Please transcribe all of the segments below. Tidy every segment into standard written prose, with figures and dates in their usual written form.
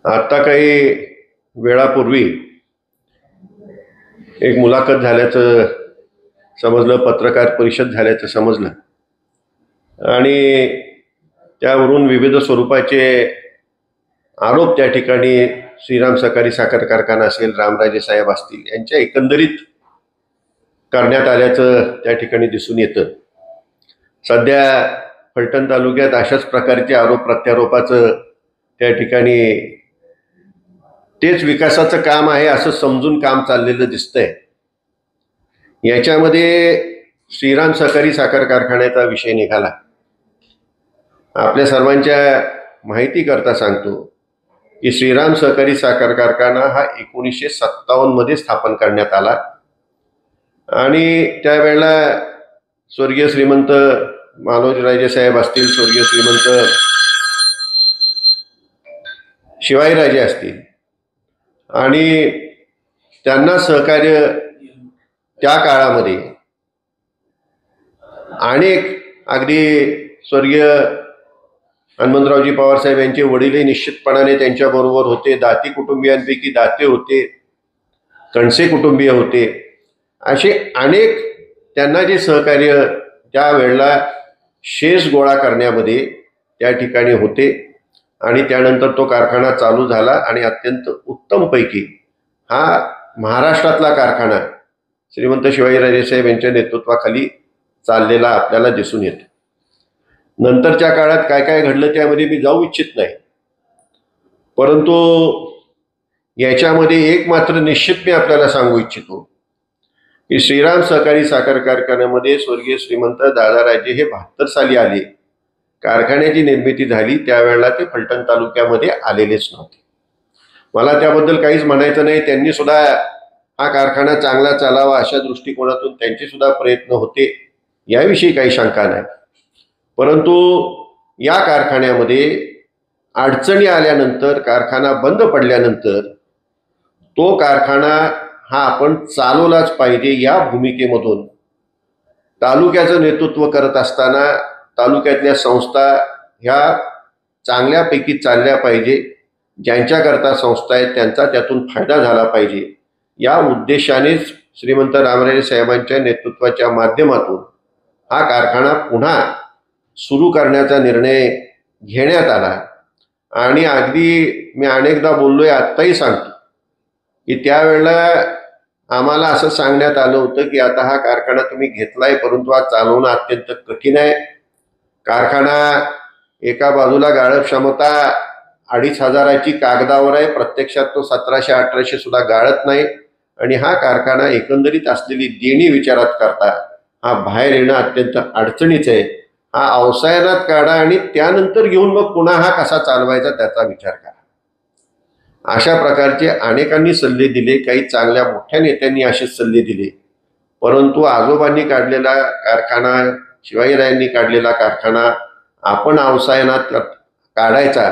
आता काही वेळापूर्वी एक मुलाखत झाल्याचं समजलं, पत्रकार परिषद झाल्याचं समजलं आणि त्यावरून विविध स्वरूपाचे आरोप त्या ठिकाणी श्रीराम सहकारी साखर कारखाना असेल, रामराजे साहेब असतील, यांच्या एकंदरीत करण्यात आल्याचं त्या ठिकाणी दिसून येतं. सध्या फलटण तालुक्यात अशाच प्रकारचे आरोप प्रत्यारोपाचं त्या ठिकाणी तेच विकासाचं काम आहे असं समजून काम चाललेलं दिसतंय. याच्यामध्ये श्रीराम सहकारी साखर कारखान्याचा विषय निघाला. आपल्या सर्वांच्या माहिती करता सांगतो की श्रीराम सहकारी साखर कारखाना हा 1957 मध्ये स्थापन करण्यात आला आणि त्यावेळेला स्वर्गीय श्रीमंत मालोजीराजे साहेब असतील, स्वर्गीय श्रीमंत शिवाजीराजे असतील आणि त्यांना सहकार्य त्या काळामध्ये अनेक अगदी स्वर्गीय हनुमंतरावजी पवार साहेब यांचे वडीलही निश्चितपणाने त्यांच्याबरोबर होते. दाती कुटुंबियांपैकी दाते होते, कणसे कुटुंबीय होते. असे अनेक त्यांना जे सहकार्य त्यावेळेला शेष गोळा करण्यामध्ये त्या ठिकाणी होते आणि त्यानंतर तो कारखाना चालू झाला आणि अत्यंत उत्तमपैकी हा महाराष्ट्रातला कारखाना श्रीमंत शिवाजीराजे साहेब यांच्या नेतृत्वाखाली चाललेला आपल्याला दिसून येतो. नंतरच्या काळात काय काय घडलं त्यामध्ये मी जाऊ इच्छित नाही, परंतु याच्यामध्ये एक मात्र निश्चित मी आपल्याला सांगू इच्छितो की श्रीराम सहकारी साखर कारखान्यामध्ये स्वर्गीय श्रीमंत दादाराजे हे 72 साली आले. कारखान्याची निर्मिती झाली त्यावेळेला ते फलटण तालुक्यामध्ये आलेलेच नव्हते. मला त्याबद्दल काहीच म्हणायचं नाही. त्यांनी सुद्धा हा कारखाना चांगला चालावा अशा दृष्टिकोनातून त्यांचे सुद्धा प्रयत्न होते, याविषयी काही शंका नाही. परंतु या कारखान्यामध्ये अडचणी आल्यानंतर, कारखाना बंद पडल्यानंतर तो कारखाना हा आपण चालवलाच पाहिजे या भूमिकेमधून तालुक्याचं नेतृत्व करत असताना तालुक्यातल्या संस्था ह्या चांगल्यापैकी चालल्या पाहिजे, ज्यांच्याकरता संस्था आहेत त्यांचा त्यातून फायदा झाला पाहिजे या उद्देशानेच श्रीमंत रामराजे साहेबांच्या नेतृत्वाच्या माध्यमातून हा कारखाना पुन्हा सुरू करण्याचा निर्णय घेण्यात आला. आणि अगदी मी अनेकदा बोललोय, आत्ताही सांगतो की त्यावेळेला आम्हाला असं सांगण्यात आलं होतं की आता हा कारखाना तुम्ही घेतलाय, परंतु हा चालवणं अत्यंत कठीण आहे. कारखाना एका बाजूला गाळप क्षमता 2500ची कागदावर आहे, प्रत्यक्षात तो 1700-1800 सुद्धा गाळत नाही. आणि हा कारखाना एकंदरीत असलेली देणी विचारात करता हा बाहेर येणं अत्यंत अडचणीचं आहे. हा अवसायनात काढा आणि त्यानंतर घेऊन मग पुन्हा हा कसा चालवायचा त्याचा विचार करा. अशा प्रकारचे अनेकांनी सल्ले दिले, काही चांगल्या मोठ्या नेत्यांनी असेच सल्ले दिले. परंतु आजोबांनी काढलेला कारखाना, शिवाजीराजांनी काढलेला कारखाना आपण अवसायनात काढायचा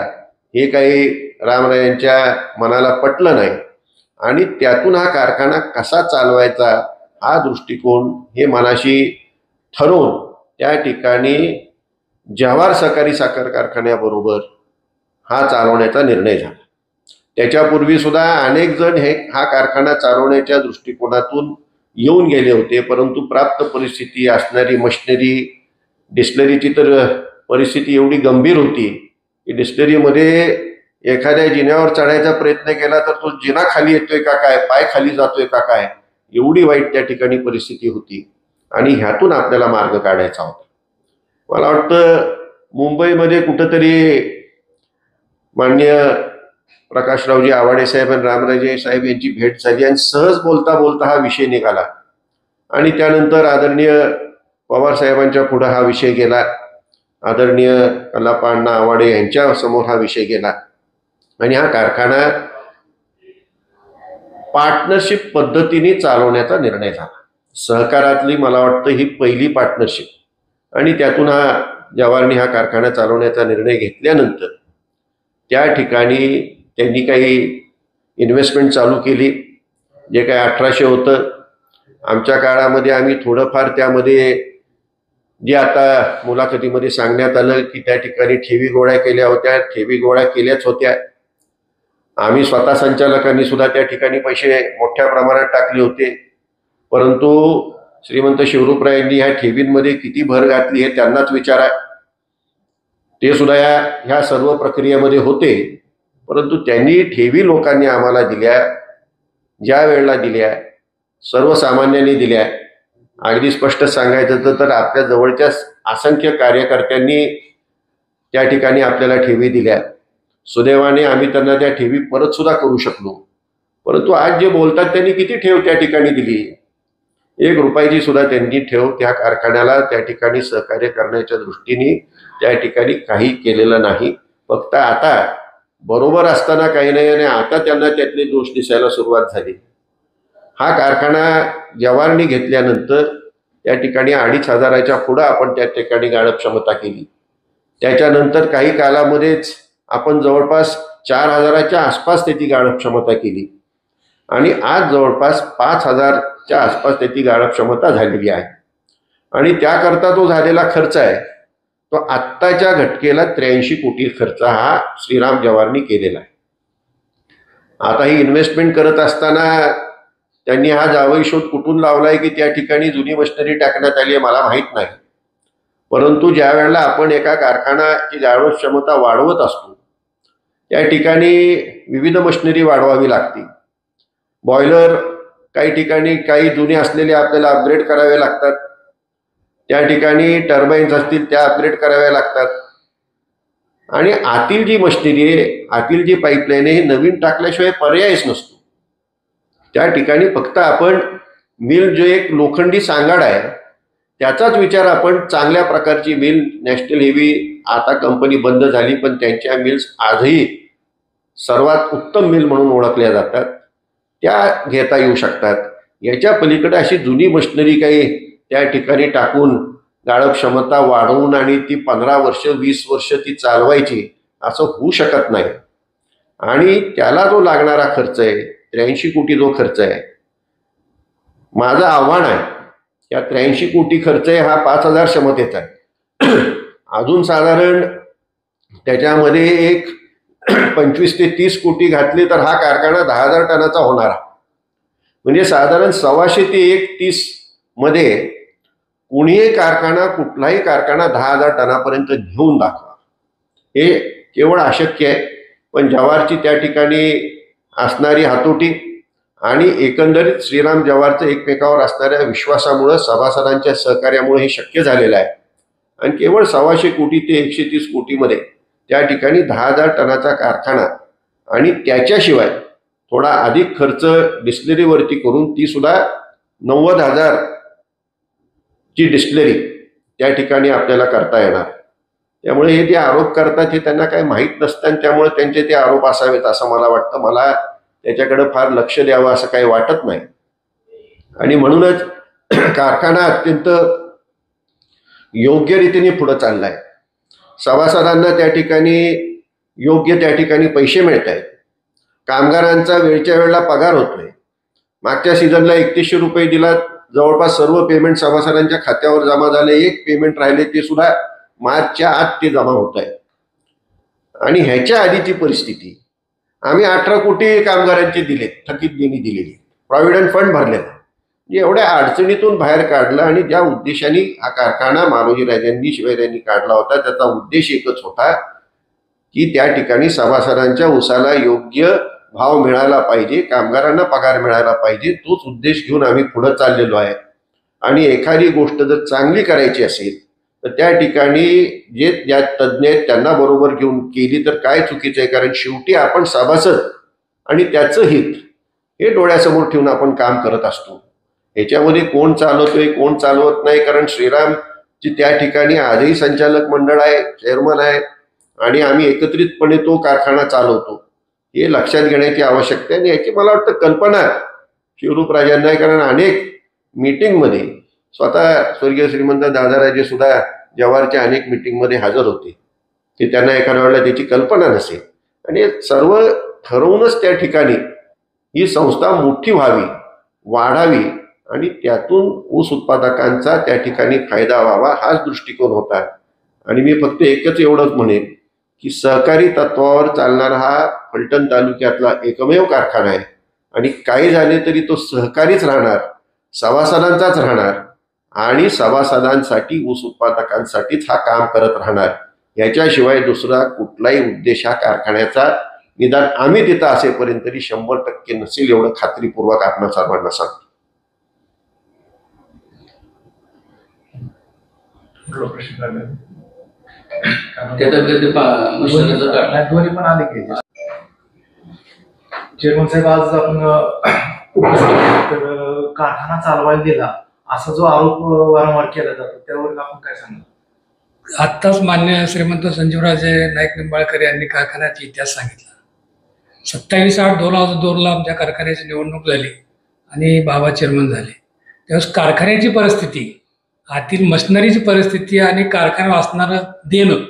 हे काही रामरायांच्या मनाला पटलं नाही आणि त्यातून हा कारखाना कसा चालवायचा हा दृष्टिकोन हे मनाशी ठरवून त्या ठिकाणी जवाहर सहकारी साखर कारखान्याबरोबर हा चालवण्याचा निर्णय झाला. त्याच्यापूर्वी सुद्धा अनेक जण हा कारखाना चालवण्याच्या दृष्टिकोनातून येऊन गेले होते, परंतु प्राप्त परिस्थिती असणारी मशिनरी, डिस्टिलरीची तर परिस्थिती एवढी गंभीर होती की डिस्टिलरीमध्ये एखाद्या जिन्यावर चढायचा प्रयत्न केला तर तो जिना खाली येतोय का काय, पाय खाली जातोय का काय, एवढी वाईट त्या ठिकाणी परिस्थिती होती आणि ह्यातून आपल्याला मार्ग काढायचा होता. मला वाटतं मुंबईमध्ये कुठंतरी माननीय प्रकाशरावजी आवाडे साहेब आणि रामराजे साहेब यांची भेट झाली आणि सहज बोलता बोलता हा विषय निघाला आणि त्यानंतर आदरणीय पवार साहेबांच्या पुढे हा विषय गेला, आदरणीय कल्लाप्पा अण्णा आवाडे यांच्या समोर हा विषय गेला आणि हा कारखाना पार्टनरशिप पद्धतीने चालवण्याचा निर्णय झाला. सहकारातली मला वाटतं ही पहिली पार्टनरशिप आणि त्यातून जवाहरने हा कारखाना चालवण्याचा निर्णय घेतल्यानंतर त्या ठिकाणी त्यांनी काही इन्व्हेस्टमेंट चालू केली. जे काही 1800 होतं आमच्या काळामध्ये आम्ही थोडंफार त्यामध्ये जे आता मुलाखतीमध्ये सांगण्यात आलं की त्या ठिकाणी ठेवी गोळ्या केल्या होत्या, ठेवी गोळ्या केल्याच होत्या. आम्ही स्वतः संचालकांनी सुद्धा त्या ठिकाणी पैसे मोठ्या प्रमाणात टाकले होते, परंतु श्रीमंत शिवरूपरायांनी ह्या ठेवींमध्ये किती भर घातली हे त्यांनाच विचारा. ते सुद्धा ह्या सर्व प्रक्रियेमध्ये होते, परंतु त्यांनी ठेवी लोकांनी आम्हाला दिल्या, ज्या वेळेला दिल्या, सर्वसामान्यांनी दिल्या. अगदी स्पष्ट सांगायचं तर आपल्या जवळच्या असंख्य कार्यकर्त्यांनी त्या ठिकाणी आपल्याला ठेवी दिल्या. सुदैवाने आम्ही त्यांना त्या ठेवी परत सुद्धा करू शकलो. परंतु आज जे बोलतात त्यांनी किती ठेव त्या ठिकाणी दिली? 1 रुपयाची सुद्धा त्यांनी ठेव त्या कारखान्याला त्या ठिकाणी सहकार्य करण्याच्या दृष्टीने त्या ठिकाणी काही केलेलं नाही. फक्त आता बरोबर असताना काही नाही आणि आता त्यांना त्यातले दोष दिसायला सुरुवात झाली. हा कारखाना जवारनी घेतल्यानंतर त्या ठिकाणी 2,500च्या पुढं आपण त्या ठिकाणी गाळप क्षमता केली. त्याच्यानंतर काही कालामध्येच आपण जवळपास 4,000च्या आसपास त्याची गाळप क्षमता केली आणि आज जवळपास 5,000च्या आसपास त्याची गाळप क्षमता झालेली आहे. आणि त्याकरता तो झालेला खर्च आहे तो आत्ताच्या घटकेला 83 कोटी खर्च हा श्रीराम जवारनी केलेला आहे. आता ही इन्व्हेस्टमेंट करत असताना त्यांनी हा जावई शोध कुठून लावलाय की त्या ठिकाणी जुनी मशिनरी टाकण्यात आली आहे मला माहीत नाही. परंतु ज्या वेळेला आपण एका कारखान्याची गाळप क्षमता वाढवत असतो त्या ठिकाणी विविध मशिनरी वाढवावी लागते. बॉयलर काही ठिकाणी काही जुने असलेले आपल्याला अपग्रेड करावे लागतात. त्या ठिकाणी टर्बाईन्स असतील त्या अपग्रेड कराव्या लागतात. आणि आतील जी मशिनरी आहे, आतील जी पाईपलाईन आहे हे नवीन टाकल्याशिवाय पर्यायच नसतो. त्या ठिकाणी फक्त आपण मिल जो एक लोखंडी सांगाड आहे त्याचाच विचार आपण चांगल्या प्रकारची मिल नॅशनल हेवी आता कंपनी बंद झाली पण त्यांच्या मिल्स आजही सर्वात उत्तम मिल म्हणून ओळखल्या जातात त्या घेता येऊ शकतात. याच्या पलीकडे अशी जुनी मशिनरी काही त्या ठिकाणी टाकून गाळप क्षमता वाढवून आणि ती 15 वर्ष 20 वर्ष ती चालवायची असं होऊ शकत नाही. आणि त्याला जो लागणारा खर्च आहे 83 कोटी जो खर्च आहे, माझं आव्हान आहे या 83 कोटी खर्च आहे हा 5,000 क्षमतेचा आहे. अजून साधारण त्याच्यामध्ये एक 25 ते 30 कोटी घातले तर हा कारखाना 10,000 टनाचा होणार. म्हणजे साधारण 125 ते 130 मध्ये कुणीही कारखाना कुठलाही कारखाना 10,000 टनापर्यंत घेऊन दाखवा हे केवळ अशक्य आहे. पण जवारची त्या ठिकाणी असणारी हातोटी आणि एकंदरीत श्रीराम जवारचं एकमेकावर असणाऱ्या विश्वासामुळे सभासदांच्या सहकार्यामुळे हे शक्य झालेलं आहे. आणि केवळ 125 कोटी ते 130 कोटीमध्ये त्या ठिकाणी 10,000 टनाचा कारखाना आणि त्याच्याशिवाय थोडा अधिक खर्च डिस्टिलरीवरती करून ती सुद्धा 90,000 ची डिस्टिलरी त्या ठिकाणी आपल्याला करता येणार. त्यामुळे हे जे आरोप करतात हे त्यांना काही माहीत नसतं आणि त्यामुळे त्यांचे ते आरोप असावेत असं मला वाटतं. मला त्याच्याकडे फार लक्ष द्यावं असं काही वाटत नाही. आणि म्हणूनच कारखाना अत्यंत योग्य रीतीने पुढे चाललाय. सभासदांना त्या ठिकाणी योग्य त्या ठिकाणी पैसे मिळत आहेत. कामगारांचा वेळच्या वेळेला पगार होतोय. मागच्या सीझनला 3100 रुपये दिला. जवळपास सर्व पेमेंट सभासदांच्या खात्यावर जमा झाले. एक पेमेंट राहिले ते सुद्धा मार्चच्या आत ते जमा होत आहे. आणि ह्याच्या आधीची परिस्थिती आम्ही 18 कोटी कामगारांचे दिले, थकीत देणी दिलेली, प्रॉव्हिडंट फंड भरलेला. एवढ्या अडचणीतून बाहेर काढलं आणि ज्या उद्देशाने हा कारखाना मालोजी राजांनी शिवाजी काढला होता त्याचा उद्देश एकच होता की त्या ठिकाणी सभासदांच्या उसाला योग्य भाव मिळाला पाहिजे, कामगारांना पगार मिळाला पाहिजे. तोच उद्देश घेऊन आम्ही पुढे चाललेलो आहे. आणि एखादी गोष्ट जर चांगली करायची असेल तर त्या ठिकाणी जे ज्या तज्ज्ञ आहेत त्यांना बरोबर घेऊन केली तर काय चुकीचं आहे. कारण शेवटी आपण सभासद आणि त्याचं हित हे डोळ्यासमोर ठेवून आपण काम करत असतो. ह्याच्यामध्ये कोण चालवतोय कोण चालवत नाही. कारण श्रीरामची त्या ठिकाणी आजही संचालक मंडळ आहे, चेअरमन आहे आणि आम्ही एकत्रितपणे तो कारखाना चालवतो हे लक्षात घेण्याची आवश्यकता आहे. आणि याची मला वाटतं कल्पना शिवरूपराजांना आहे. कारण अनेक मीटिंगमध्ये स्वतः स्वर्गीय श्रीमंत दादाराजे सुद्धा जवारच्या अनेक मीटिंगमध्ये हजर होते की त्यांना एखाद्या वेळेला त्याची कल्पना नसेल. आणि सर्व ठरवूनच त्या ठिकाणी ही संस्था मोठी व्हावी, वाढावी आणि त्यातून ऊस उत्पादकांचा त्या ठिकाणी फायदा व्हावा हाच दृष्टिकोन होता. आणि मी फक्त एकच एवढंच म्हणेन की सहकारी तत्वावर चालणारा हा फलटण तालुक्यातला एकमेव कारखाना आहे आणि काही झाले तरी तो सहकारीच राहणार, सभासदांचाच राहणार आणि सभासदांसाठी, ऊस उत्पादकांसाठीच हा काम करत राहणार. याच्याशिवाय दुसरा कुठलाही उद्देश हा कारखान्याचा निदान आम्ही तिथं असेपर्यंत तरी 100% नसेल, एवढं खात्रीपूर्वक आपण सर्वांना सांगतो. दोन्ही पण आले की चेअरमन साहेब, आज आपण तर कारखाना चालवायला दिला असा जो आरोप वारंवार केला जातो त्यावर आपण काय सांगणार? आत्ताच मान्य श्रीमंत संजीवराजे नाईक निंबाळकर यांनी कारखान्याचा इतिहास सांगितला. 27/8/2002 आमच्या कारखान्याची निवडणूक झाली आणि बाबा चेअरमन झाले. त्यावेळेस कारखान्याची परिस्थिती, आतील मशिनरीची परिस्थिती आणि कारखाना असणारं देणं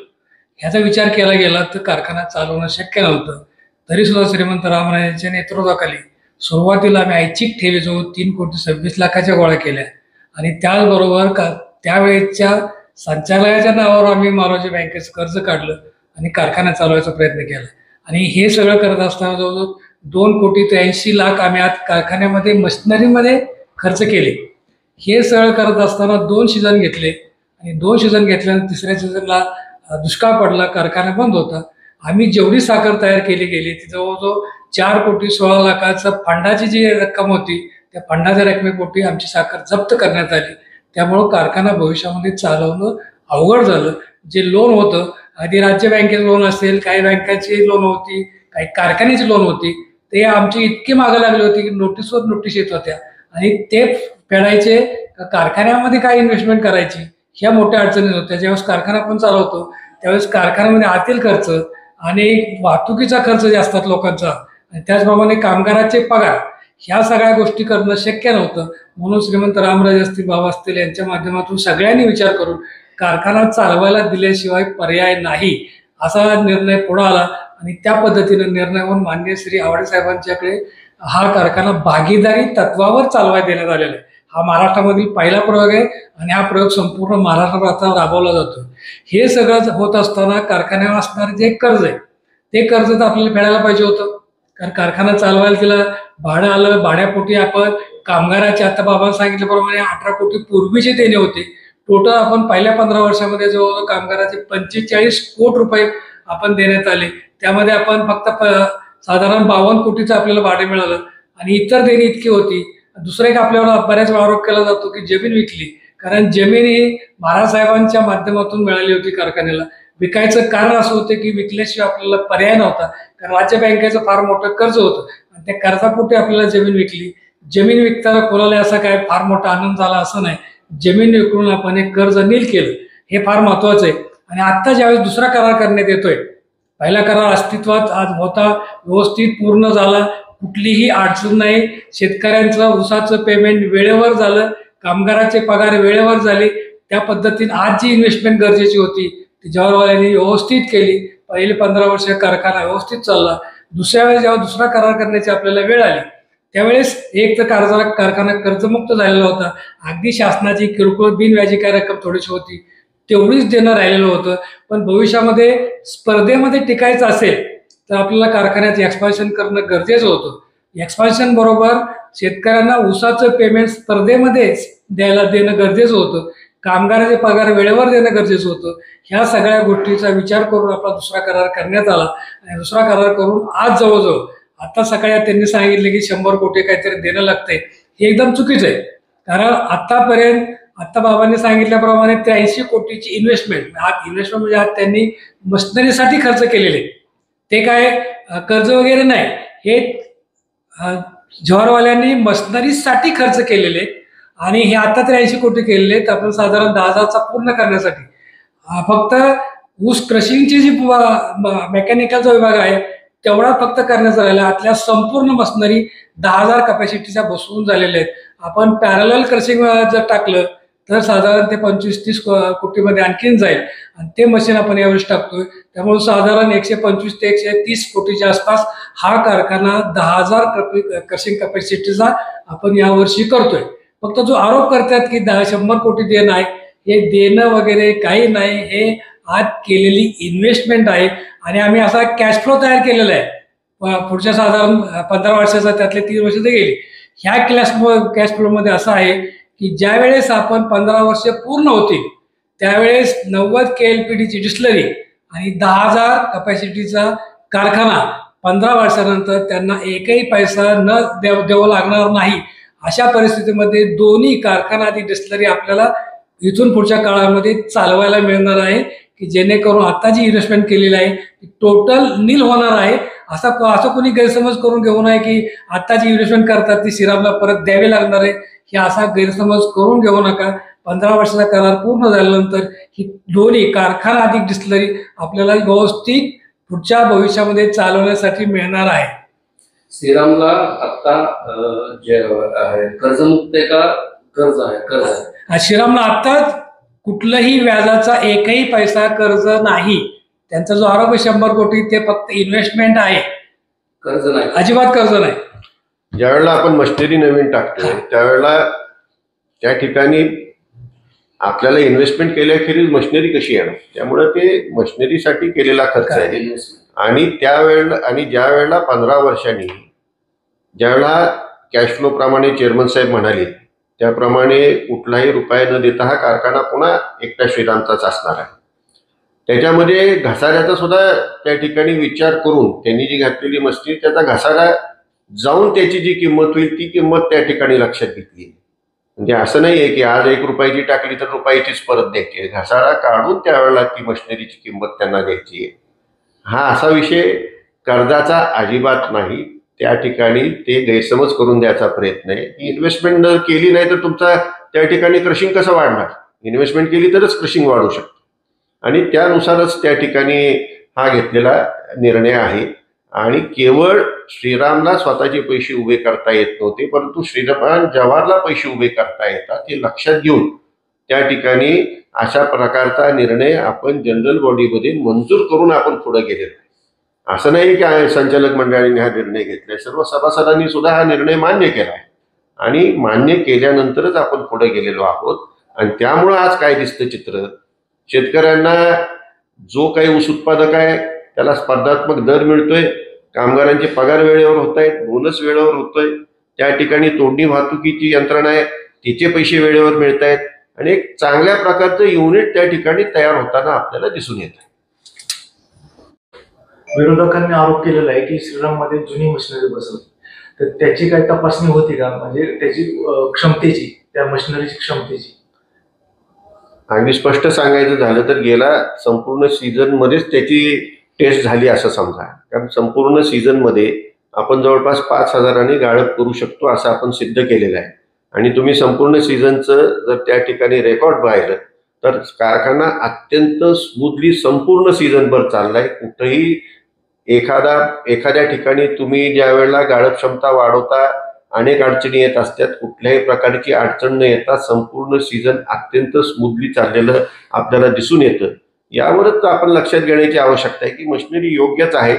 ह्याचा विचार केला गेला तर कारखाना चालवणं शक्य नव्हतं. तरी सुद्धा श्रीमंत रामराजांच्या नेतृत्वाखाली सुरुवातीला आम्ही ऐच्छिक ठेवीजवळ 3,26,00,000 गोळा केल्या आणि त्याचबरोबर त्यावेळेच्या संचालकाच्या नावावर आम्ही मारोजी बँकेचं कर्ज काढलं आणि कारखाना चालवायचा प्रयत्न केला. आणि हे सगळं करत असताना जवळजवळ 2,83,00,000 आम्ही आज कारखान्यामध्ये मशिनरीमध्ये खर्च केले. हे सगळं करत असताना 2 सीझन घेतले आणि 2 सीझन घेतल्यानंतर तिसऱ्या सीझनला दुष्काळ पडला, कारखाना बंद होता. आम्ही जेवढी साखर तयार केली गेली ती जवळजवळ 4,16,00,000 फंडाची जी रक्कम होती त्या फंडाच्या रकमेपोटी आमची साखर जप्त करण्यात आली. त्यामुळं कारखाना भविष्यामध्ये चालवणं अवघड झालं. जे लोन होतं, आधी राज्य बँकेचं लोन असेल, काही बँकांची लोन होती, काही कारखान्याची लोन होती, ते आमची इतकी मागं लागली होती की नोटीसवर नोटीस येत होत्या आणि ते फेडायचे कारखान्यामध्ये काय इन्व्हेस्टमेंट करायची ह्या मोठ्या अडचणी होत्या. ज्यावेळेस कारखाना आपण चालवतो त्यावेळेस कारखान्यामध्ये आतील खर्च आणि वाहतुकीचा खर्च जे असतात लोकांचा आणि त्याचप्रमाणे कामगाराचे पगार ह्या सगळ्या गोष्टी करणं शक्य नव्हतं. म्हणून श्रीमंत रामराजे असतील, बाबा असतील यांच्या माध्यमातून सगळ्यांनी विचार करून कारखाना चालवायला दिल्याशिवाय पर्याय नाही असा निर्णय पुढे आला आणि त्या पद्धतीने निर्णय होऊन माननीय श्री आवडे साहेबांच्याकडे हा कारखाना भागीदारी तत्वावर चालवायला देण्यात आलेला आहे. हा महाराष्ट्रामधील पहिला प्रयोग आहे आणि हा प्रयोग संपूर्ण महाराष्ट्रात आता राबवला जातो. हे सगळं होत असताना कारखान्यावर असणारे जे कर्ज आहे ते कर्ज तर आपल्याला फेडायला पाहिजे होतं, कारण कारखाना चालवायला तिला भाडं आलं. भाड्यापोटी आपण कामगाराचे, आता बाबांनी सांगितल्याप्रमाणे 18 कोटी पूर्वीचे देणे होते. टोटल आपण पहिल्या 15 वर्षामध्ये जवळजवळ कामगाराचे 45 कोटी रुपये आपण देण्यात आले. त्यामध्ये आपण फक्त साधारण 52 कोटीचं आपल्याला भाडे मिळालं आणि इतर देणी इतकी होती. दुसरं एक आपल्याला बऱ्याच वेळा आरोप केला जातो की जमीन विकली, कारण जमीन ही महाराज साहेबांच्या माध्यमातून मिळाली होती कारखान्याला. विकायचं कारण असं होतं की विकल्याशिवाय आपल्याला पर्याय नव्हता, कारण राज्य बँकेचं फार मोठं कर्ज होतं आणि त्या कर्जापोटी आपल्याला जमीन विकली. जमीन विकताना कोणाला असा काय फार मोठा आनंद झाला असं नाही. जमीन विकून आपण एक कर्ज नील केलं, हे फार महत्वाचं आहे. आणि आत्ता ज्यावेळेस दुसरा करार करण्यात येतोय, पहिला करार अस्तित्वात आज होता, व्यवस्थित पूर्ण झाला, कुठलीही अडचण नाही. शेतकऱ्यांचं ऊसाचं पेमेंट वेळेवर झालं, कामगाराचे पगार वेळेवर झाले. त्या पद्धतीने आज जी इन्व्हेस्टमेंट गरजेची होती ती जवाहरवाल्यांनी व्यवस्थित केली. पहिले 15 वर्ष कारखाना व्यवस्थित चालला. दुसऱ्या वेळेस जेव्हा दुसरा करार करण्याची आपल्याला वेळ आली त्यावेळेस एक तर कारखाना कर्जमुक्त झालेला होता. अगदी शासनाची किरकोळ बिनव्याजी काय रक्कम थोडीशी होती तेवढीच देणं राहिलेलं होतं. पण भविष्यामध्ये स्पर्धेमध्ये टिकायचं असेल तर आपल्याला कारखान्याचं एक्सपान्शन करणं गरजेचं होतं. एक्सपान्शन बरोबर शेतकऱ्यांना ऊसाचं पेमेंट स्पर्धेमध्ये देणं गरजेचं होतं. कामगाराचे पगार वेळेवर देणं गरजेचं होतं. ह्या सगळ्या गोष्टीचा विचार करून आपला दुसरा करार करण्यात आला आणि दुसरा करार करून आज जवळजवळ आता सकाळी त्यांनी सांगितले की 100 कोटी काहीतरी देणं लागतंय. हे एकदम चुकीचं आहे, कारण आतापर्यंत आता बाबांनी सांगितल्याप्रमाणे 83 कोटीची इन्व्हेस्टमेंट म्हणजे आज त्यांनी मशिनरीसाठी खर्च केलेले, ते काय कर्ज वगैरे नाही, हे जवाहरवाल्यांनी मशिनरीसाठी खर्च केलेले आणि हे आता 83 कोटी केलेले आहेत. आपण साधारण 10,000चा पूर्ण करण्यासाठी फक्त ऊस क्रशिंगची जी मेकॅनिकलचा विभाग आहे तेवढा फक्त करण्याचा राहिला. आतल्या संपूर्ण मशिनरी 10,000 कॅपॅसिटीच्या बसवून झालेल्या आहेत. आपण पॅरलल क्रशिंग जर टाकलं तर साधारण ते 25-30 कोटीमध्ये आणखीन जाईल आणि ते मशीन आपण यावेळेस टाकतोय. त्यामुळे साधारण 125 ते 130 कोटीच्या आसपास हा कारखाना 10,000 क्रशिंग कॅपॅसिटीचा आपण यावर्षी करतोय. फक्त जो आरोप करतात की 100 कोटी देणं आहे, हे देणं वगैरे काही नाही. हे आज केलेली इन्व्हेस्टमेंट आहे आणि आम्ही असा कॅश फ्लो तयार केलेला आहे. पुढच्या साधारण 15 वर्षाचा त्यातले 3 वर्ष ते गेली. ह्या कॅश फ्लोमध्ये असं आहे की ज्या वेळेस आपण 15 वर्ष पूर्ण होतील त्यावेळेस 90 KLPDची डिस्टिलरी आणि 10,000 कपॅसिटीचा कारखाना 15 वर्षानंतर त्यांना एकही पैसा न द्यावं लागणार नाही. अशा परिस्थितीमध्ये दोन्ही कारखाना आणि डिस्टिलरी आपल्याला इथून पुढच्या काळामध्ये चालवायला मिळणार आहे की जेणेकरून आता जी इन्व्हेस्टमेंट केलेली आहे ती टोटल नील होणार आहे. असं कोणी गैरसमज करून घेऊ नये की आता जी इन्व्हेस्टमेंट करतात ती श्रीरामला परत द्यावी लागणार आहे, हे असा गैरसमज करून घेऊ नका. 15 वर्षाचा करार पूर्ण झाल्यानंतर ही दोन्ही कारखाना अधिक डिस्टिलरी आपल्याला व्यवस्थित पुढच्या भविष्यामध्ये चालवण्यासाठी मिळणार आहे. श्रीरामला आता जे आहे कर्जमुक्त आहे का कर्ज आहे? श्रीरामला आत्ताच कुठलंही व्याजाचा एकही पैसा कर्ज नाही. त्यांचा जो आरोप आहे 100 कोटी ते फक्त इन्व्हेस्टमेंट आहे, कर्ज नाही, अजिबात कर्ज नाही. ज्यावेळेला आपण मशिनरी नवीन टाकतोय त्यावेळेला त्या ठिकाणी आपल्याला इन्व्हेस्टमेंट केल्याखेरीज मशिनरी कशी येणार, त्यामुळे ते मशिनरीसाठी केलेला खर्च आहे. आणि त्यावेळेला आणि ज्या वेळेला 15 वर्षांनी ज्यावेळेला कॅश फ्लो प्रमाणे चेअरमन साहेब म्हणाले त्याप्रमाणे कुठलाही रुपया न देता हा कारखाना पुन्हा एकटा श्रीरामचाच असणार आहे. त्याच्यामध्ये घसाऱ्याचा सुद्धा त्या ठिकाणी विचार करून त्यांनी जी घातलेली मशिनरी त्याचा घसारा जाऊन त्याची जी किंमत होईल ती किंमत त्या ठिकाणी लक्षात घेतली. म्हणजे असं नाही आहे की आज 1 रुपयाची टाकली तर रुपयाचीच परत द्यायची आहे, घसारा काढून त्यावेळेला ती मशिनरीची किंमत त्यांना द्यायची आहे. हा असा विषय कर्जाचा अजिबात नाही. त्या ठिकाणी ते गैरसमज करून द्यायचा प्रयत्न आहे. इन्व्हेस्टमेंट जर केली नाही तर तुमचा त्या ठिकाणी क्रशिंग कसं वाढणार, इन्व्हेस्टमेंट केली तरच क्रशिंग वाढू शकतं आणि त्यानुसारच त्या ठिकाणी हा घेतलेला निर्णय आहे. आणि केवळ श्रीरामला स्वतःचे पैसे उभे करता येत नव्हते, परंतु श्रीराम जवाहरला पैसे उभे करता येतात हे लक्षात घेऊन त्या ठिकाणी अशा प्रकारचा निर्णय आपण जनरल बॉडीमध्ये मंजूर करून आपण पुढे गेलेलो. असं नाही की संचालक मंडळाने हा निर्णय घेतलाय, सर्व सभासदांनी सुद्धा हा निर्णय मान्य केला आहे आणि मान्य केल्यानंतरच आपण पुढे गेलेलो आहोत. आणि त्यामुळं आज काय दिसतं चित्र, शेतकऱ्यांना जो काही ऊस उत्पादक आहे त्याला स्पर्धात्मक दर मिळतोय, कामगारांचे पगार वेळेवर होत आहेत, बोनस वेळेवर होतोय, त्या ठिकाणी तोडणी वाहतुकीची यंत्रणा आहे तिचे पैसे वेळेवर मिळत आहेत आणि एक चांगल्या प्रकारचं युनिट त्या ठिकाणी तयार होताना आपल्याला दिसून येत आहे. विरोधकांनी आरोप केलेला आहे की श्रीराममध्ये जुनी मशिनरी बसवली, तर त्याची काही तपासणी होती का, म्हणजे त्याची क्षमतेची, त्या मशिनरीची क्षमतेची? अगदी स्पष्ट सांगायचं झालं तर गेला संपूर्ण सीझन मध्येच त्याची टेस्ट झाली असं समजा. कारण संपूर्ण सीझन मध्ये आपण जवळपास 5,000 गाळप करू शकतो असं आपण सिद्ध केलेलं आहे. आणि तुम्ही संपूर्ण सीझनचं जर त्या ठिकाणी रेकॉर्ड पाहिलं तर कारखाना अत्यंत स्मूथली संपूर्ण सीझनभर चाललाय. कुठंही एखाद्या ठिकाणी तुम्ही ज्या वेळेला गाळप क्षमता वाढवता अनेक अडचणी येत असतात, कुठल्याही प्रकारची अडचण न येता संपूर्ण सीझन अत्यंत स्मूथली चाललेलं आपल्याला दिसून येतं. यावरच आपण लक्षात घेण्याची आवश्यकता आहे की मशिनरी योग्यच आहे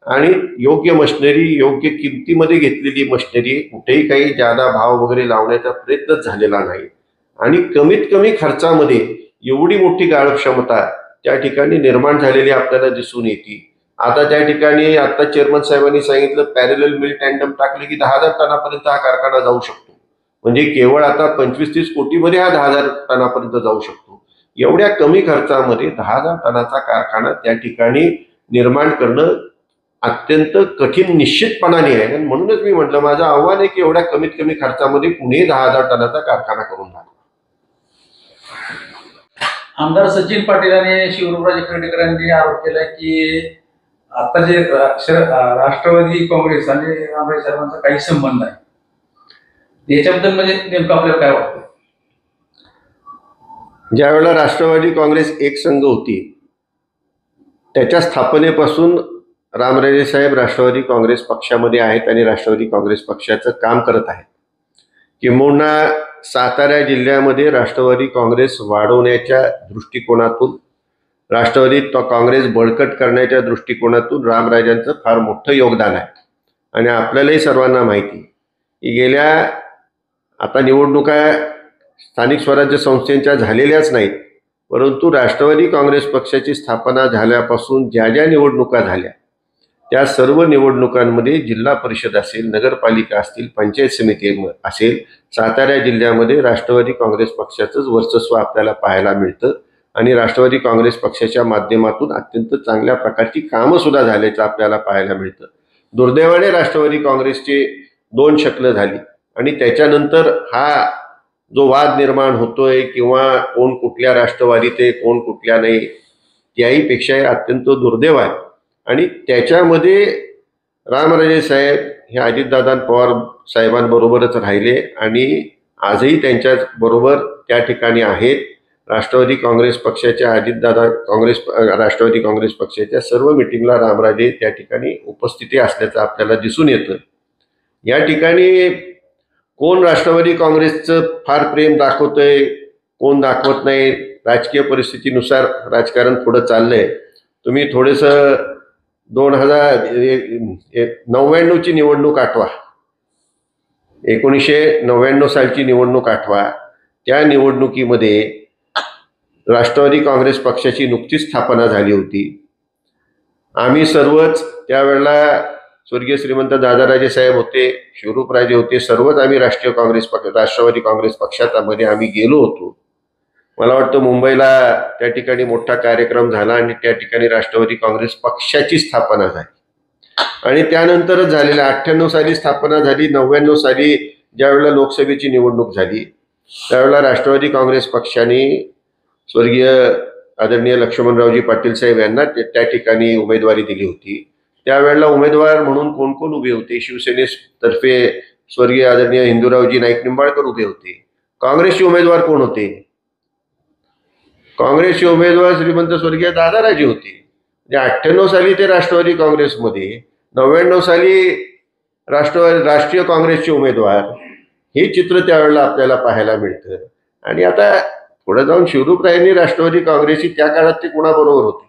आणि योग्य मशिनरी योग्य किमतीमध्ये घेतलेली मशिनरी, कुठेही काही जादा भाव वगैरे लावण्याचा प्रयत्नच झालेला नाही आणि कमीत कमी खर्चामध्ये एवढी मोठी गाळप क्षमता त्या ठिकाणी निर्माण झालेली आपल्याला दिसून येते. आता त्या ठिकाणी आता चेअरमन साहेबांनी सांगितलं पॅरेलल मिल टँडम टाकले की 10,000 टनापर्यंत हा कारखाना जाऊ शकतो. म्हणजे केवळ आता 25-30 कोटीमध्ये हा 10,000 टनापर्यंत जाऊ शकतो. एवढ्या कमी खर्चामध्ये 10,000 टनाचा कारखाना त्या ठिकाणी निर्माण करणं अत्यंत कठीण निश्चितपणाने आहे. आणि म्हणूनच मी म्हटलं माझं आव्हान आहे की एवढ्या कमीत कमी खर्चामध्ये पुणे 10,000 टनाचा कारखाना करून टाका. आमदार सचिन पाटील आणि शिवरामराजे खर्डेकर यांनी आरोप केला की आता जे राष्ट्रवादी काँग्रेस आणि रामराजे साहेबांचा काही संबंध आहे, याच्याबद्दल म्हणजे नेमकं आपल्याला काय वाटतं? ज्यावेळेला राष्ट्रवादी काँग्रेस एक संघ होती त्याच्या स्थापनेपासून रामराजे साहेब राष्ट्रवादी काँग्रेस पक्षामध्ये आहेत आणि राष्ट्रवादी काँग्रेस पक्षाचं काम करत आहेत. किंबहुना सातारा जिल्ह्यामध्ये राष्ट्रवादी काँग्रेस वाढवण्याच्या दृष्टिकोनातून, राष्ट्रवादी काँग्रेस बळकट करण्याच्या दृष्टिकोनातून रामराजांचं फार मोठं योगदान आहे. आणि आपल्यालाही सर्वांना माहिती की गेल्या आता निवडणुका स्थानिक स्वराज्य संस्थेच्या झालेल्याच नाहीत, परंतु राष्ट्रवादी काँग्रेस पक्षाची स्थापना झाल्यापासून ज्या ज्या निवडणुका झाल्या त्या सर्व निवडणुकांमध्ये जिल्हा परिषद असेल, नगरपालिका असतील, पंचायत समिती असेल, सातारा जिल्ह्यामध्ये राष्ट्रवादी काँग्रेस पक्षाचंच वर्चस्व आपल्याला पाहायला मिळतं आणि राष्ट्रवादी काँग्रेस पक्षाच्या माध्यमातून अत्यंत चांगल्या प्रकारची कामं सुद्धा झाल्याचं आपल्याला पाहायला मिळतं. दुर्दैवाने राष्ट्रवादी काँग्रेसचे 2 शकलं झाली आणि त्याच्यानंतर हा जो वाद निर्माण होतोय किंवा कोण कुठल्या राष्ट्रवादीत आहे, कोण कुठल्या नाही, त्याहीपेक्षा अत्यंत दुर्दैव आहे. आणि त्याच्यामध्ये रामराजे साहेब हे अजितदादा पवार साहेबांबरोबरच राहिले आणि आजही त्यांच्या बरोबर त्या ठिकाणी आहेत. राष्ट्रवादी काँग्रेस पक्षाच्या राष्ट्रवादी काँग्रेस पक्षाच्या सर्व मिटिंगला रामराजे त्या ठिकाणी उपस्थिती असल्याचं आपल्याला दिसून येतं. या ठिकाणी कोण राष्ट्रवादी काँग्रेसचं फार प्रेम दाखवतंय, कोण दाखवत नाही, राजकीय परिस्थितीनुसार राजकारण पुढं चाललंय. तुम्ही थोडंसं 2099ची निवडणूक आठवा, 1999 सालची निवडणूक आठवा. त्या निवडणुकीमध्ये राष्ट्रवादी काँग्रेस पक्षाची नुकतीच स्थापना झाली होती. आम्ही सर्वच त्यावेळेला स्वर्गीय श्रीमंत दादाराजे साहेब होते, शिवरूपराजे होते, सर्वच आम्ही राष्ट्रवादी काँग्रेस पक्षामध्ये आम्ही गेलो होतो. मला वाटतं मुंबईला त्या ठिकाणी मोठा कार्यक्रम झाला आणि त्या ठिकाणी राष्ट्रवादी काँग्रेस पक्षाची स्थापना झाली आणि त्यानंतरच झालेल्या 98 साली स्थापना झाली. 99 साली ज्यावेळेला लोकसभेची निवडणूक झाली त्यावेळेला राष्ट्रवादी काँग्रेस पक्षाने स्वर्गीय आदरणीय लक्ष्मणरावजी पाटील साहेब यांना त्या ठिकाणी उमेदवारी दिली होती. त्यावेळेला उमेदवार म्हणून कोण कोण उभे होते? शिवसेनेतर्फे स्वर्गीय आदरणीय हिंदूरावजी नाईक निंबाळकर उभे होते. काँग्रेसचे उमेदवार कोण होते? काँग्रेसचे उमेदवार श्रीमंत स्वर्गीय दादाराजे होते. 98 साली ते राष्ट्रवादी काँग्रेसमध्ये, 99 साली राष्ट्रीय काँग्रेसचे उमेदवार, हे चित्र त्यावेळेला आपल्याला पाहायला मिळतं. आणि आता पुढे जाऊन शिवरूपरायांनी राष्ट्रवादी काँग्रेसची त्या काळात ते कुणाबरोबर होते?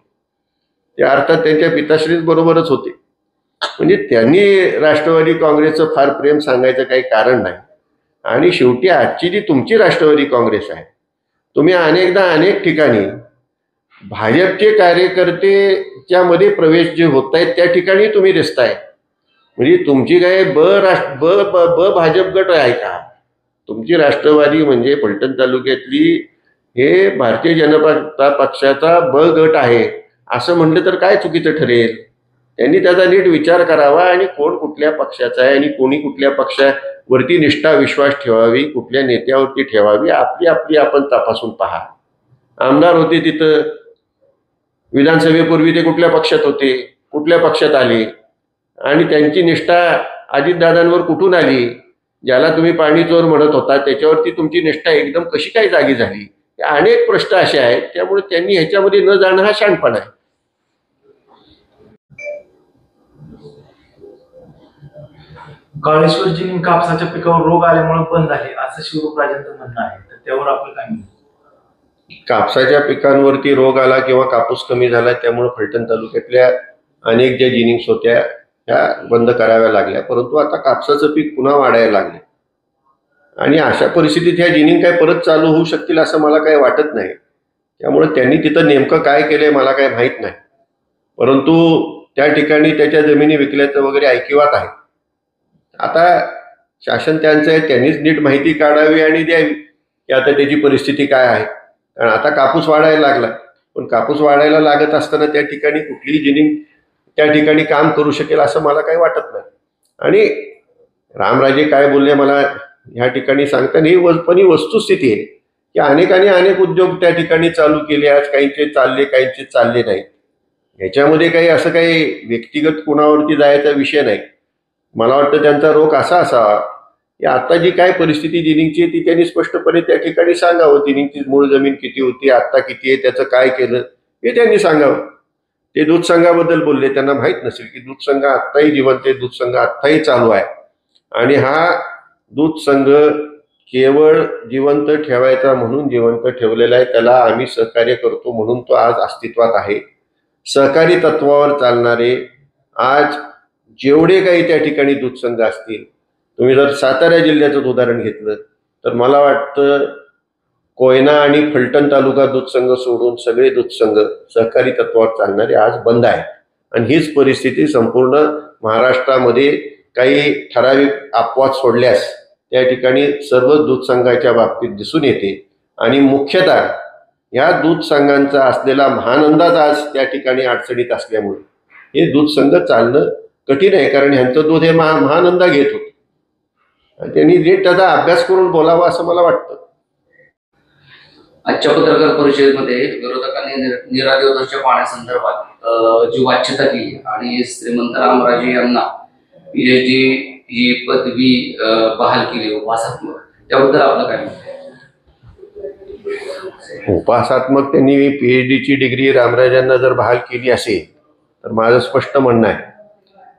ते अर्थात त्यांच्या पिताश्रीच बरोबरच होते. म्हणजे त्यांनी राष्ट्रवादी काँग्रेसचं फार प्रेम सांगायचं काही कारण नाही. आणि शेवटी आजची जी तुमची राष्ट्रवादी काँग्रेस आहे, तुम्ही अनेकदा अनेक ठिकाणी भाजपचे कार्यकर्तेच्या मध्ये प्रवेश जे होत आहेत त्या ठिकाणी तुम्ही दिसताय. म्हणजे तुमची काय भाजप गट आहे का? तुमची राष्ट्रवादी म्हणजे फलटण तालुक्यातली हे भारतीय जनता पक्षाचा गट आहे असं म्हटलं तर काय चुकीचं ठरेल? त्यांनी त्याचा नीट विचार करावा आणि कोण कुठल्या पक्षाचा आहे आणि कोणी कुठल्या पक्षावरती निष्ठा विश्वास ठेवावी, कुठल्या नेत्यावरती ठेवावी, आपली आपली आपण तपासून पहा. आमदार होते तिथं, विधानसभेपूर्वी ते कुठल्या पक्षात होते, कुठल्या पक्षात आले आणि त्यांची निष्ठा अजितदादांवर कुठून आली? ज्याला तुम्ही पाणी चोर म्हणत होता त्याच्यावरती तुमची निष्ठा एकदम कशी काय जागी झाली? अनेक प्रश्न असे आहेत. त्यामुळे त्यांनी ह्याच्यामध्ये न जाणं हा शहाणपणा आहे. काळेश्वर जिनिंग कापसाच्या पिकावर रोग आल्यामुळे बंद झाले असं शिवरूपराजांचं म्हणणं आहे, तर त्यावर आपलं काय म्हणणं? कापसाच्या पिकांवरती रोग आला किंवा कापूस कमी झाला त्यामुळे फलटण तालुक्यातल्या अनेक ज्या जिनिंग्स होत्या त्या बंद कराव्या लागल्या. परंतु आता कापसाचं पीक पुन्हा वाढायला लागले आणि अशा परिस्थितीत ह्या जिनिंग काय परत चालू होऊ शकतील असं मला काही वाटत नाही. त्यामुळे त्यांनी तिथं नेमकं काय केलंय मला काही माहीत नाही. परंतु त्या ठिकाणी त्याच्या जमिनी विकल्याचं वगैरे ऐकिवात आहे. आता शासन त्यांचं आहे, त्यांनीच नीट माहिती काढावी आणि द्यावी की आता त्याची परिस्थिती काय आहे. कारण आता कापूस वाढायला लागला, पण कापूस वाढायला लागत असताना त्या ठिकाणी कुठलीही जिनिंग त्या ठिकाणी काम करू शकेल असं मला काही वाटत नाही. आणि रामराजे काय बोलले मला ह्या ठिकाणी सांगताना ही वस्तुस्थिती आहे की अनेक उद्योग त्या ठिकाणी चालू केले. आज काहींचे चालले नाहीत. ह्याच्यामध्ये काही असं काही व्यक्तिगत कोणावरती जायचा विषय नाही. मला वाटतं त्यांचा रोख असा असावा की आता जी काय परिस्थिती जिनिंगची ती त्यांनी स्पष्टपणे त्या ठिकाणी सांगावं. जिनिंगची मूळ जमीन किती होती, आत्ता किती आहे, त्याचं काय केलं हे त्यांनी सांगावं. ते दूध संघाबद्दल बोलले, त्यांना माहीत नसेल की दूध संघ आत्ताही जिवंत आहे, दूध संघ आत्ताही चालू आहे. आणि हा दूध संघ केवळ जिवंत ठेवायचा म्हणून जिवंत ठेवलेला आहे. त्याला आम्ही सहकार्य करतो म्हणून तो आज अस्तित्वात आहे. सहकारी तत्वावर चालणारे आज जेवढे काही त्या ठिकाणी दूध संघ असतील, तुम्ही जर सातारा जिल्ह्याचं उदाहरण घेतलं तर मला वाटतं कोयना आणि फलटण तालुका दूध संघ सोडून सगळे दूध संघ सहकारी तत्वावर चालणारे आज बंद आहेत. आणि हीच परिस्थिती संपूर्ण महाराष्ट्रामध्ये काही ठराविक अपवाद सोडल्यास त्या ठिकाणी सर्व दूध संघाच्या बाबतीत दिसून येते. आणि मुख्यतः या दूध संघांचा असलेला महानंदाज आज त्या ठिकाणी अडचणीत असल्यामुळे हे दूध संघ चालणं कठीण आहे. कारण ह्यांचं दूध हे महानंदा घेत होतं. त्यांनी नीट त्याचा अभ्यास करून बोलावा असं मला वाटतं. आजच्या पत्रकार परिषदेमध्ये विरोधकांनी नीरा देवधरच्या पाण्यासंदर्भात जी वाच्यता केली आणि श्रीमंत रामराजे यांना PhD ही पदवी बहाल केली उपासात्मक, त्याबद्दल आपलं काय म्हणणं आहे? उपासात्मक त्यांनी PhDची डिग्री रामराजांना जर बहाल केली असेल तर माझं स्पष्ट म्हणणं आहे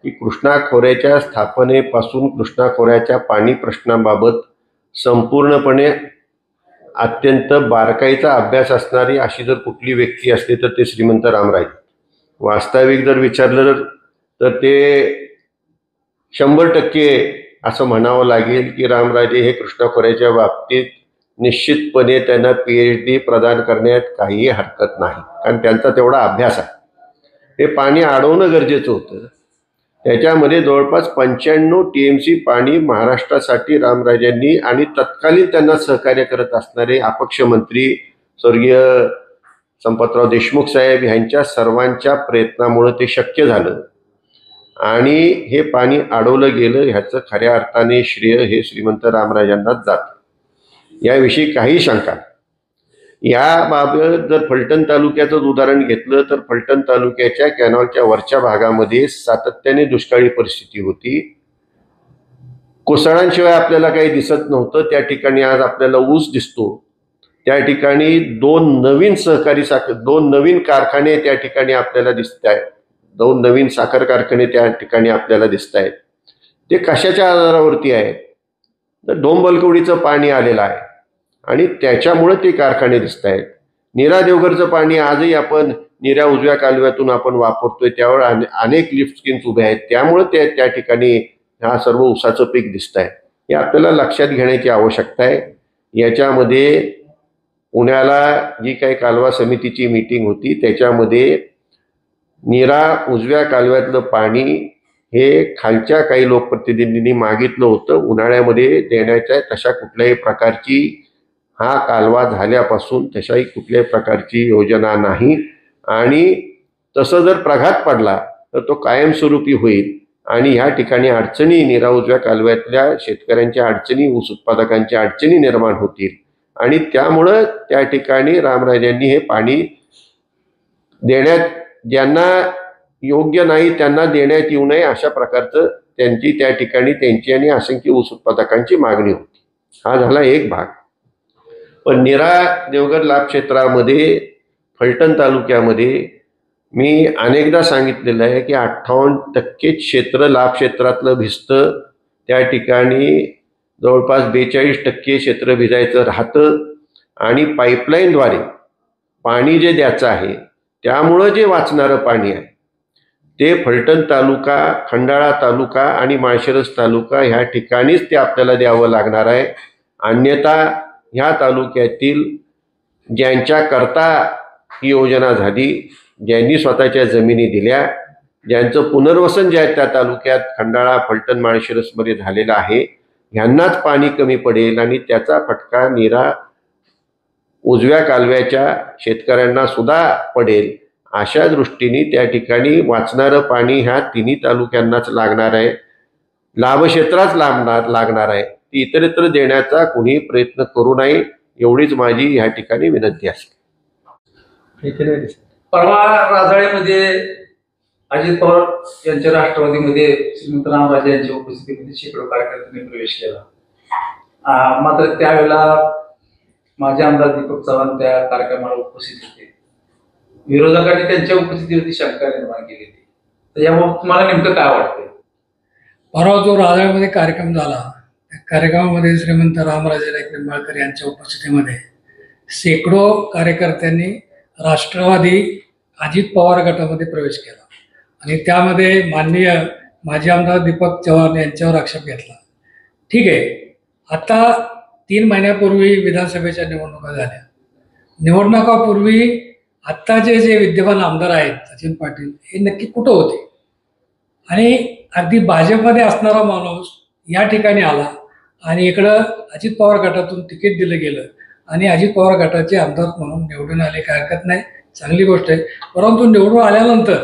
की कृष्णा खोऱ्याच्या स्थापनेपासून कृष्णा खोऱ्याच्या पाणी प्रश्नाबाबत संपूर्णपणे अत्यंत बारकाईचा अभ्यास असणारी अशी जर कुठली व्यक्ती असते तर ते श्रीमंत रामराजे. वास्तविक जर विचारलं तर ते 100% असं म्हणावं लागेल की रामराजे हे कृष्णा खोऱ्याच्या बाबतीत निश्चितपणे त्यांना PhD प्रदान करण्यात काहीही हरकत नाही. कारण त्यांचा तेवढा अभ्यास आहे. हे पाणी अडवणं गरजेचं होतं. त्याच्यामध्ये जवळपास 95 TMC पाणी महाराष्ट्रासाठी रामराजांनी आणि तत्कालीन त्यांना सहकार्य करत असणारे अपक्ष मंत्री स्वर्गीय संपतराव देशमुख साहेब यांच्या सर्वांच्या प्रयत्नामुळे ते शक्य झालं. आणि हे पाणी अडवलं गेलं ह्याचं खऱ्या अर्थाने श्रेय हे श्रीमंत रामराजांनाच जातं. याविषयी काही शंका नाही. याबाबत जर फलटण तालुक्याचं उदाहरण घेतलं तर फलटण तालुक्याच्या कॅनॉलच्या वरच्या भागामध्ये सातत्याने दुष्काळी परिस्थिती होती. कोसळांशिवाय आपल्याला काही दिसत नव्हतं. त्या ठिकाणी आज आपल्याला ऊस दिसतो. त्या ठिकाणी दोन नवीन कारखाने त्या ठिकाणी आपल्याला दिसत आहेत. 2 नवीन साखर कारखाने त्या ठिकाणी आपल्याला दिसत आहेत. ते कशाच्या आधारावरती आहेत तर डोंबलकवडीचं पाणी आलेलं आहे आणि त्याच्यामुळे ते कारखाने दिसत आहेत. नीरा देवघरचं पाणी आजही आपण नीरा उजव्या कालव्यातून आपण वापरतोय. त्यावर अनेक लिफ्ट स्कीम्स उभ्या आहेत. त्यामुळे त्या ठिकाणी हा सर्व ऊसाचं पीक दिसत आहे. हे आपल्याला लक्षात घेण्याची आवश्यकता आहे. याच्यामध्ये पुण्याला जी काही कालवा समितीची मीटिंग होती त्याच्यामध्ये नीरा उजव्या कालव्यातलं पाणी हे खालच्या काही लोकप्रतिनिधींनी मागितलं होतं उन्हाळ्यामध्ये देण्याच्या. तशा कुठल्याही प्रकारची हा कालवा झाल्यापासून तशाही कुठल्याही प्रकारची योजना नाही. आणि तसं जर प्रघात पडला तर तो कायमस्वरूपी होईल आणि ह्या ठिकाणी अडचणी नीरा उजव्या कालव्यातल्या शेतकऱ्यांच्या अडचणी ऊस उत्पादकांच्या अडचणी निर्माण होतील. आणि त्यामुळं त्या ठिकाणी रामराजांनी हे पाणी देण्यात ज्यांना योग्य नाही त्यांना देण्यात येऊ नये अशा प्रकारचं त्या ठिकाणी त्यांची आणि असंख्य ऊस उत्पादकांची मागणी होती. हा झाला एक भाग. पण नीरा देवघर लाभ क्षेत्रामध्ये फलटण तालुक्यामध्ये मी अनेकदा सांगितलेलं आहे की 58% क्षेत्र लाभ क्षेत्रातलं भिजतं. त्या ठिकाणी जवळपास 42% क्षेत्र भिजायचं राहतं. आणि पाईपलाईनद्वारे पाणी जे द्यायचं आहे त्यामुळं जे वाचणारं पाणी आहे ते फलटण तालुका, खंडाळा तालुका आणि माळशिरस तालुका ह्या ठिकाणीच ते आपल्याला द्यावं लागणार आहे. अन्यथा ह्या तालुक्यातील ज्यांच्याकरता ही योजना झाली, ज्यांनी स्वतःच्या जमिनी दिल्या, ज्यांचं पुनर्वसन जे आहे त्या तालुक्यात खंडाळा, फलटण, माळशिरसमध्ये झालेलं आहे, ह्यांनाच पाणी कमी पडेल आणि त्याचा फटका नीरा उजव्या कालव्याच्या शेतकऱ्यांना सुद्धा पडेल. अशा दृष्टीने त्या ठिकाणी वाचणारं पाणी ह्या तिन्ही तालुक्यांनाच लागणार आहे. लाभक्षेत्राच लागणार आहे. ती इतरत्र देण्याचा कुणी प्रयत्न करू नये एवढीच माझी ह्या ठिकाणी विनंती असते. परवा राजाळेमध्ये अजित पवार यांच्या राष्ट्रवादीमध्ये श्रीमंत रामराजे यांच्या उपस्थितीमध्ये शेकडो कार्यकर्त्यांनी प्रवेश केला. मात्र त्यावेळेला माझे आमदार दीपक चव्हाण त्या कार्यक्रमाला उपस्थित होते. विरोधकांनी त्यांच्या उपस्थितीवरती शंका निर्माण केली होती. तर याबाबत तुम्हाला नेमकं काय वाटतं? परवा जो राजाळमध्ये कार्यक्रम झाला त्या कार्यक्रमामध्ये श्रीमंत रामराजे नाईक निंबाळकर यांच्या उपस्थितीमध्ये शेकडो कार्यकर्त्यांनी राष्ट्रवादी अजित पवार गटामध्ये प्रवेश केला आणि त्यामध्ये माननीय माजी आमदार दीपक चव्हाण यांच्यावर आक्षेप घेतला. ठीक आहे, आता 3 महिन्यापूर्वी विधानसभेच्या निवडणुका झाल्या. निवडणुकापूर्वी आत्ताचे जे विद्यमान आमदार आहेत सचिन पाटील हे नक्की कुठं होते आणि अगदी भाजपमध्ये असणारा माणूस या ठिकाणी आला आणि इकडं अजित पवार गटातून तिकीट दिलं गेलं आणि अजित पवार गटाचे आमदार म्हणून निवडून आले, काय हरकत नाही, चांगली गोष्ट आहे. परंतु निवडून आल्यानंतर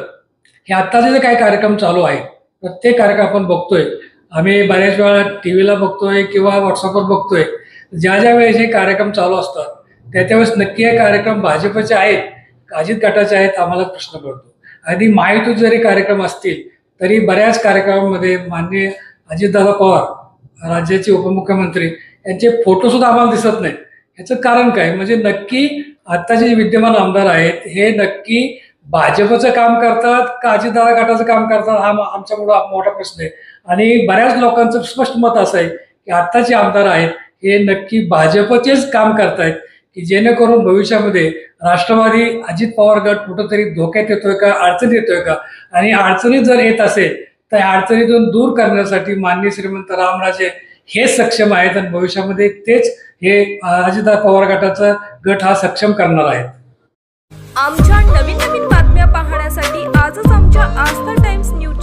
हे आत्ताचे जे काही कार्यक्रम चालू आहेत प्रत्येक कार्यक्रम आपण बघतोय, आम्ही बऱ्याच वेळा टी व्हीला बघतोय किंवा व्हॉट्सअपवर बघतोय, ज्या ज्या वेळेस हे कार्यक्रम चालू असतात त्यावेळेस नक्की हे कार्यक्रम भाजपचे आहेत का अजित गटाचे आहेत आम्हाला प्रश्न पडतो. अगदी महायुतीत जरी कार्यक्रम असतील तरी बऱ्याच कार्यक्रमामध्ये माननीय अजितदादा पवार राज्याचे उपमुख्यमंत्री यांचे फोटो सुद्धा आम्हाला दिसत नाहीत. याचं कारण काय, म्हणजे नक्की आत्ताचे जे विद्यमान आमदार आहेत हे नक्की भाजपचं काम करतात का अजितदादा गटाचं काम करतात हा आमच्यामुळं मोठा प्रश्न आहे. आणि बऱ्याच लोकांचं स्पष्ट मत असं आहे की आत्ताचे आमदार आहेत हे नक्की भाजपचेच काम करतायत, की जेणेकरून भविष्यामध्ये राष्ट्रवादी अजित पवार गट कुठंतरी धोक्यात येतोय का, अडचणीत येतोय का, आणि अडचणीत जर येत असेल तर अडचणीतून दूर करण्यासाठी माननीय श्रीमंत रामराजे हे सक्षम आहेत आणि भविष्यामध्ये तेच हे अजित पवार गटाचा गट हा सक्षम करणार आहेत. आमच्या नवीन बातम्या पाहण्यासाठी आजच आमच्या आस्था टाइम्स न्यूज